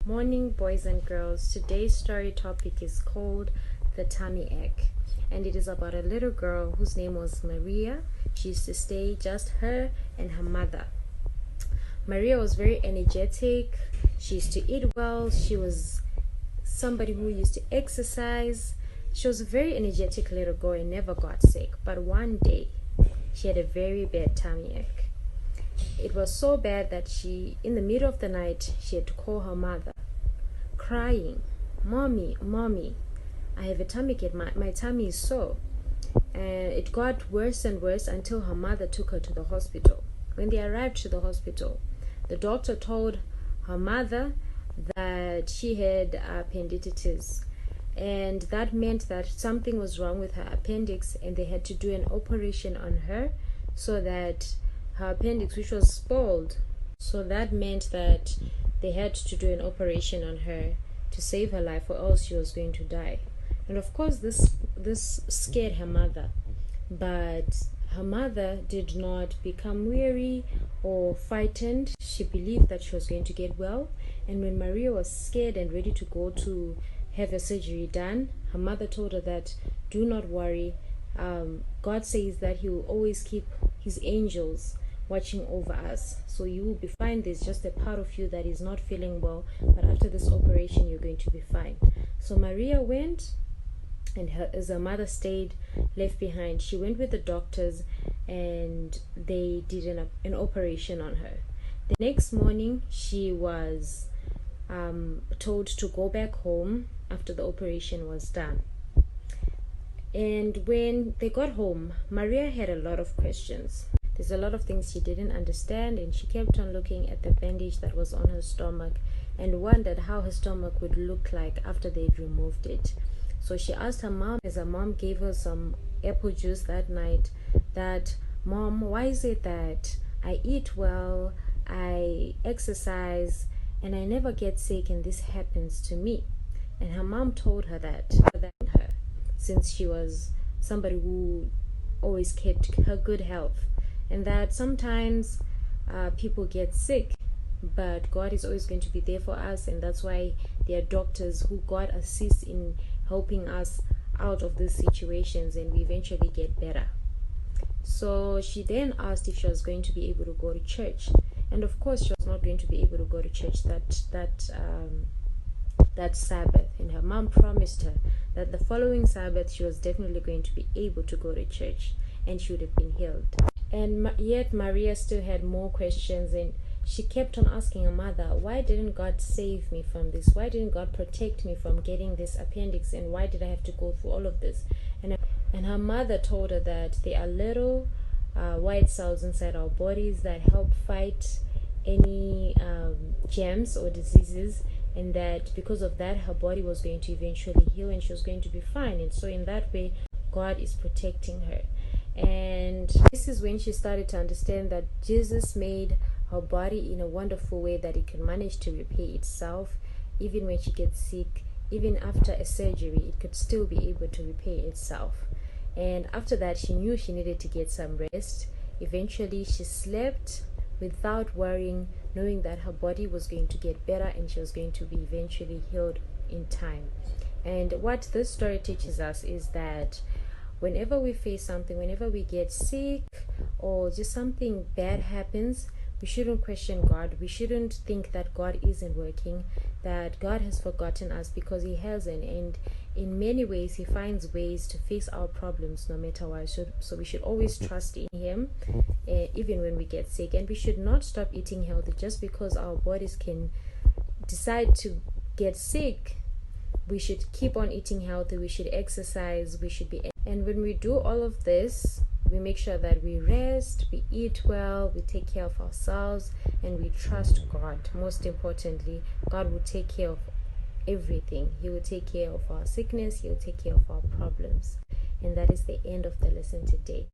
Morning, boys and girls. Today's story topic is called The Tummy Ache, and it is about a little girl whose name was Maria. She used to stay just her and her mother. Maria was very energetic. She used to eat well. She was somebody who used to exercise. She was a very energetic little girl and never got sick. But one day, she had a very bad tummy ache. It was so bad that in the middle of the night, she had to call her mother, crying, Mommy, I have a tummy ache. My tummy is sore. And it got worse and worse until her mother took her to the hospital. When they arrived to the hospital, the doctor told her mother that she had appendicitis. And that meant that something was wrong with her appendix, and they had to do an operation on her so that her appendix, which was spoiled, so that meant that they had to do an operation on her to save her life, or else she was going to die. And of course this scared her mother, but her mother did not become weary or frightened. She believed that she was going to get well. And when Maria was scared and ready to go to have her surgery done, her mother told her that do not worry. God says that he will always keep his angels watching over us, so you will be fine. There's just a part of you that is not feeling well, but after this operation you're going to be fine. So Maria went, and as her mother stayed left behind, she went with the doctors and they did an operation on her. The next morning she was told to go back home after the operation was done. And when they got home, Maria had a lot of questions. There's a lot of things she didn't understand, and she kept on looking at the bandage that was on her stomach and wondered how her stomach would look like after they'd removed it. So she asked her mom, as her mom gave her some apple juice that night, that, Mom, why is it that I eat well, I exercise, and I never get sick, and this happens to me? And her mom told her that since she was somebody who always kept her good health, and that sometimes people get sick, but God is always going to be there for us, and that's why there are doctors who God assists in helping us out of these situations, and we eventually get better. So she then asked if she was going to be able to go to church, and of course she was not going to be able to go to church that Sabbath, and her mom promised her that the following Sabbath she was definitely going to be able to go to church and she would have been healed. And yet Maria still had more questions, and she kept on asking her mother, why didn't God save me from this? Why didn't God protect me from getting this appendix, and why did I have to go through all of this? And her mother told her that there are little white cells inside our bodies that help fight any germs or diseases, and that because of that her body was going to eventually heal and she was going to be fine. And so in that way God is protecting her. And this is when she started to understand that Jesus made her body in a wonderful way that it can manage to repair itself. Even when she gets sick, even after a surgery, it could still be able to repair itself. And after that, she knew she needed to get some rest. Eventually she slept without worrying, knowing that her body was going to get better and she was going to be eventually healed in time. And what this story teaches us is that whenever we face something, whenever we get sick or just something bad happens, we shouldn't question God. We shouldn't think that God isn't working, that God has forgotten us, because he hasn't. And in many ways he finds ways to fix our problems no matter what. So we should always trust in him, even when we get sick. And we should not stop eating healthy just because our bodies can decide to get sick. We should keep on eating healthy, we should exercise, and when we do all of this, we make sure that we rest, we eat well, we take care of ourselves, and we trust God. Most importantly, God will take care of everything. He will take care of our sickness, he will take care of our problems. And that is the end of the lesson today.